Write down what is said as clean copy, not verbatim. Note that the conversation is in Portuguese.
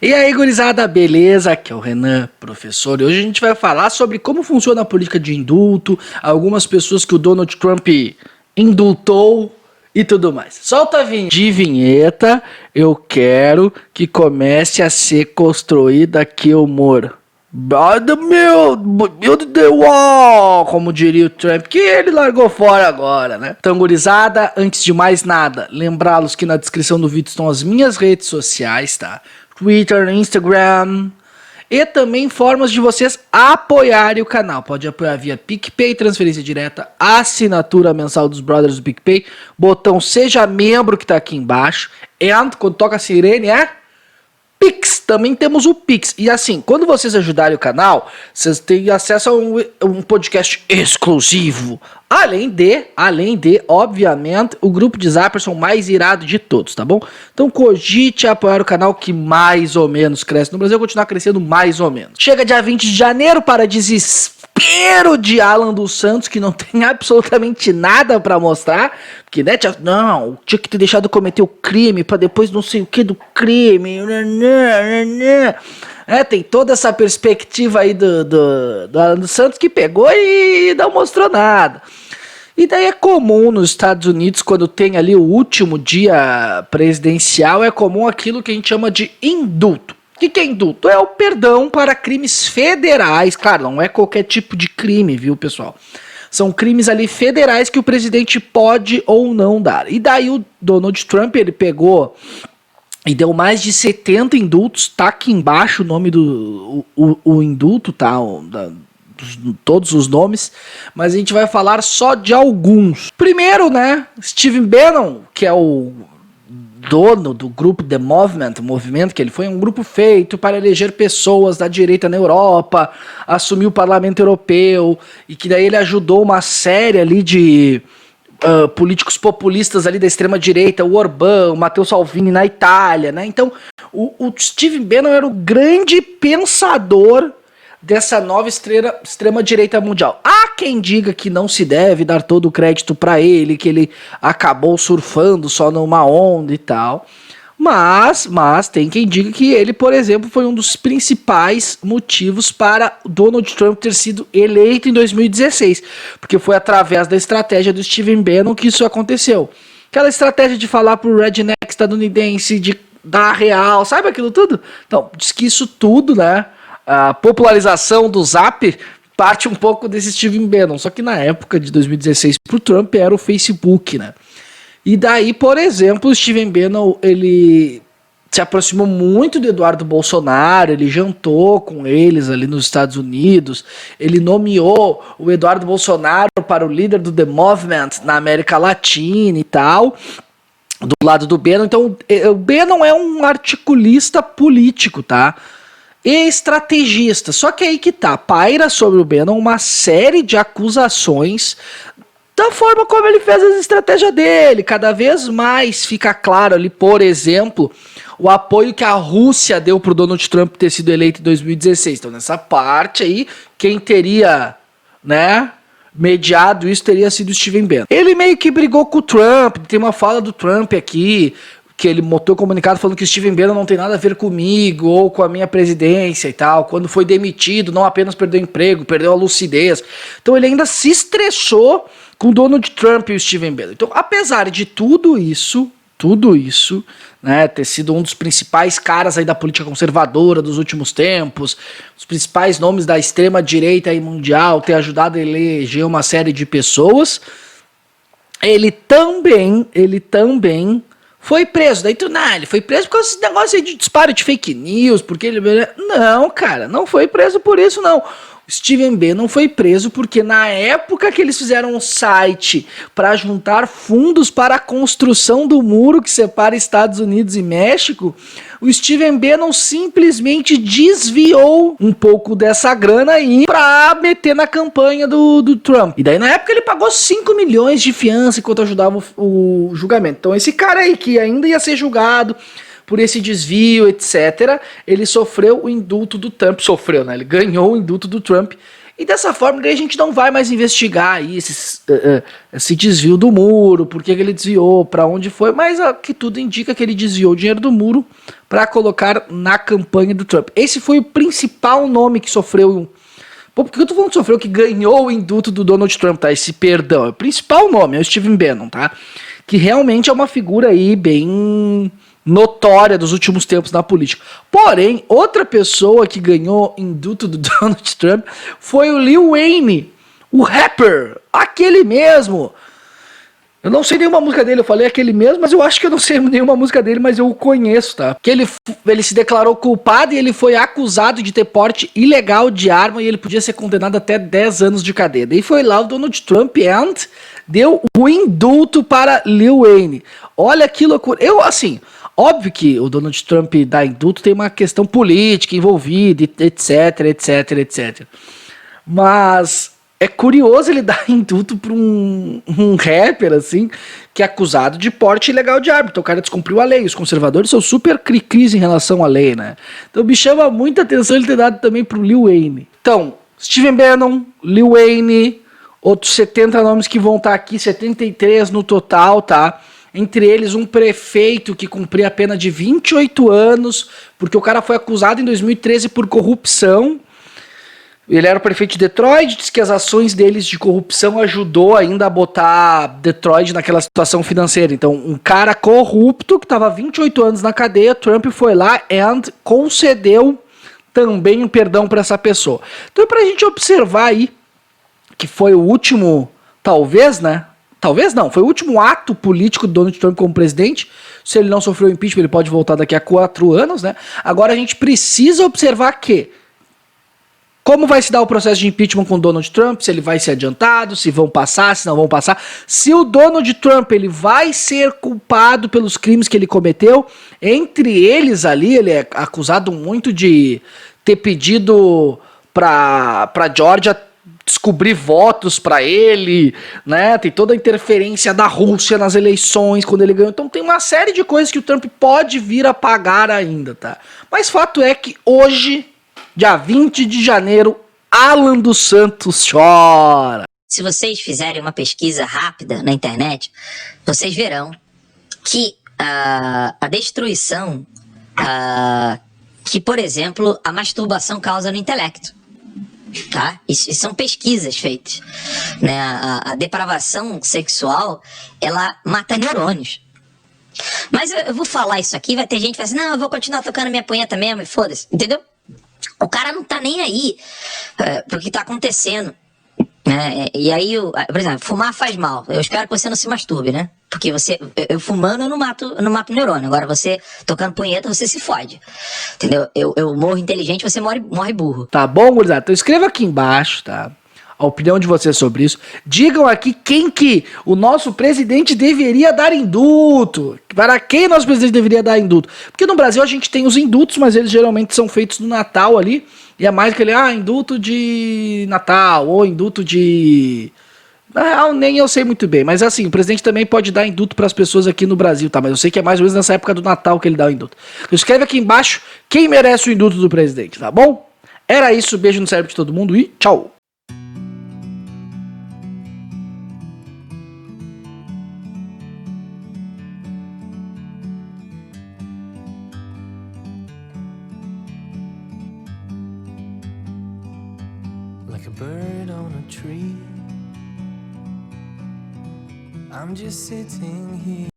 E aí, gurizada, beleza? Aqui é o Renan, professor, e hoje a gente vai falar sobre como funciona a política de indulto, algumas pessoas que o Donald Trump indultou e tudo mais. Solta a vinheta, eu quero que comece a ser construída aqui o humor. Build the wall, como diria o Trump, que ele largou fora agora, né? Então, gurizada, antes de mais nada, lembrá-los que na descrição do vídeo estão as minhas redes sociais, tá? Twitter, Instagram e também formas de vocês apoiarem o canal. Pode apoiar via PicPay, transferência direta, assinatura mensal dos brothers do PicPay, botão seja membro que tá aqui embaixo, e quando toca a sirene Pix, também temos o Pix. E assim, quando vocês ajudarem o canal, vocês têm acesso a um podcast exclusivo. Além de, obviamente, o grupo de Zapperson mais irado de todos, tá bom? Então cogite apoiar o canal que mais ou menos cresce no Brasil, continuar crescendo mais ou menos. Chega dia 20 de janeiro para desespero de Alan dos Santos, que não tem absolutamente nada pra mostrar, porque, né, tinha que ter deixado cometer o crime pra depois não sei o que do crime, tem toda essa perspectiva aí do Alan dos Santos que pegou e não mostrou nada. E daí é comum nos Estados Unidos, quando tem ali o último dia presidencial, é comum aquilo que a gente chama de indulto. O que é indulto? É o perdão para crimes federais. Claro, não é qualquer tipo de crime, viu, pessoal? São crimes ali federais que o presidente pode ou não dar. E daí o Donald Trump, ele pegou e deu mais de 70 indultos. Tá aqui embaixo o nome do o indulto, tá? Todos os nomes, mas a gente vai falar só de alguns. Primeiro, né, Stephen Bannon, que é o dono do grupo The Movimento, que ele foi um grupo feito para eleger pessoas da direita na Europa, assumiu o Parlamento Europeu, e que daí ele ajudou uma série ali de políticos populistas ali da extrema direita, o Orbán, o Matteo Salvini na Itália, né? Então, o Stephen Bannon era o grande pensador dessa nova extrema-direita mundial. Há quem diga que não se deve dar todo o crédito para ele, que ele acabou surfando só numa onda e tal. Mas tem quem diga que ele, por exemplo, foi um dos principais motivos para Donald Trump ter sido eleito em 2016. Porque foi através da estratégia do Stephen Bannon que isso aconteceu. Aquela estratégia de falar pro redneck estadunidense, de dar real, sabe aquilo tudo? Então, diz que isso tudo, né? A popularização do Zap parte um pouco desse Stephen Bannon, só que na época de 2016 pro Trump era o Facebook, né? E daí, por exemplo, o Stephen Bannon, ele se aproximou muito do Eduardo Bolsonaro, ele jantou com eles ali nos Estados Unidos, ele nomeou o Eduardo Bolsonaro para o líder do The Movement na América Latina e tal, do lado do Bannon. Então, o Bannon é um articulista político, tá? E estrategista, só que aí que tá, paira sobre o Bannon uma série de acusações da forma como ele fez as estratégias dele. Cada vez mais fica claro ali, por exemplo, o apoio que a Rússia deu pro Donald Trump ter sido eleito em 2016. Então nessa parte aí, quem teria, né, mediado isso teria sido o Stephen Bannon. Ele meio que brigou com o Trump, tem uma fala do Trump aqui, que ele botou comunicado falando que o Stephen Bannon não tem nada a ver comigo ou com a minha presidência e tal. Quando foi demitido, não apenas perdeu o emprego, perdeu a lucidez. Então ele ainda se estressou com o Donald Trump e o Stephen Bannon. Então, apesar de tudo isso, né, ter sido um dos principais caras aí da política conservadora dos últimos tempos, os principais nomes da extrema direita aí mundial, ter ajudado a eleger uma série de pessoas, ele também foi preso. Daí ele foi preso por causa desse negócio aí de disparo de fake news, porque ele... Não, cara, não foi preso por isso, não. O Stephen Bannon foi preso porque na época que eles fizeram um site para juntar fundos para a construção do muro que separa Estados Unidos e México, o Stephen Bannon simplesmente desviou um pouco dessa grana aí pra meter na campanha do Trump. E daí na época ele pagou 5 milhões de fiança enquanto ajudava o julgamento. Então esse cara aí que ainda ia ser julgado por esse desvio, etc., ele sofreu o indulto do Trump. Sofreu, né? Ele ganhou o indulto do Trump. E dessa forma a gente não vai mais investigar aí esse desvio do muro, por que ele desviou, para onde foi, mas que tudo indica que ele desviou o dinheiro do muro para colocar na campanha do Trump. Esse foi o principal nome que sofreu. Pô, por que eu tô falando que sofreu, que ganhou o indulto do Donald Trump, tá? Esse perdão. O principal nome é o Stephen Bannon, tá? Que realmente é uma figura aí bem notória dos últimos tempos na política. Porém, outra pessoa que ganhou indulto do Donald Trump foi o Lil Wayne, o rapper, aquele mesmo. Eu não sei nenhuma música dele, eu falei aquele mesmo, mas eu acho que eu não sei nenhuma música dele, mas eu o conheço, tá? Que ele se declarou culpado e ele foi acusado de ter porte ilegal de arma e ele podia ser condenado até 10 anos de cadeia. Daí foi lá o Donald Trump and deu o indulto para Lil Wayne. Olha que loucura. Eu, assim, óbvio que o Donald Trump dá indulto tem uma questão política envolvida, etc, etc, etc. Mas é curioso ele dar indulto pra um rapper, assim, que é acusado de porte ilegal de arma. Então o cara descumpriu a lei. Os conservadores são super cri-cris em relação à lei, né? Então me chama muita atenção ele ter dado também pro Lil Wayne. Então, Stephen Bannon, Lil Wayne, outros 70 nomes que vão estar aqui, 73 no total, tá? Entre eles um prefeito que cumpria a pena de 28 anos, porque o cara foi acusado em 2013 por corrupção. Ele era o prefeito de Detroit, disse que as ações deles de corrupção ajudou ainda a botar Detroit naquela situação financeira. Então, um cara corrupto que estava 28 anos na cadeia, Trump foi lá e concedeu também um perdão para essa pessoa. Então, para a gente observar aí, que foi o último, talvez, né? Talvez não, foi o último ato político do Donald Trump como presidente. Se ele não sofreu impeachment, ele pode voltar daqui a 4 anos, né? Agora a gente precisa observar que como vai se dar o processo de impeachment com o Donald Trump, se ele vai ser adiantado, se vão passar, se não vão passar. Se o Donald Trump ele vai ser culpado pelos crimes que ele cometeu, entre eles ali, ele é acusado muito de ter pedido pra Georgia descobrir votos pra ele, né? Tem toda a interferência da Rússia nas eleições quando ele ganhou. Então tem uma série de coisas que o Trump pode vir a pagar ainda, tá? Mas fato é que hoje, dia 20 de janeiro, Alan dos Santos chora. Se vocês fizerem uma pesquisa rápida na internet, vocês verão que a destruição que, por exemplo, a masturbação causa no intelecto. Tá? Isso são pesquisas feitas, né? A depravação sexual, ela mata neurônios. Mas eu vou falar isso aqui, vai ter gente que vai assim, não, eu vou continuar tocando minha punheta mesmo, e foda-se, entendeu? O cara não tá nem aí pro que tá acontecendo. E aí, por exemplo, fumar faz mal. Eu espero que você não se masturbe, né? Porque eu fumando eu não mato neurônio. Agora você tocando punheta, você se fode. Entendeu? Eu morro inteligente, você morre burro. Tá bom, gurizada? Então escreva aqui embaixo, tá? A opinião de vocês sobre isso. Digam aqui quem que o nosso presidente deveria dar indulto. Para quem o nosso presidente deveria dar indulto? Porque no Brasil a gente tem os indultos, mas eles geralmente são feitos no Natal ali. E é mais aquele, indulto de Natal, ou indulto de... Na real, nem eu sei muito bem. Mas assim, o presidente também pode dar indulto para as pessoas aqui no Brasil, tá? Mas eu sei que é mais ou menos nessa época do Natal que ele dá o indulto. Então escreve aqui embaixo quem merece o indulto do presidente, tá bom? Era isso, beijo no cérebro de todo mundo e tchau! Like a bird on a tree, I'm just sitting here.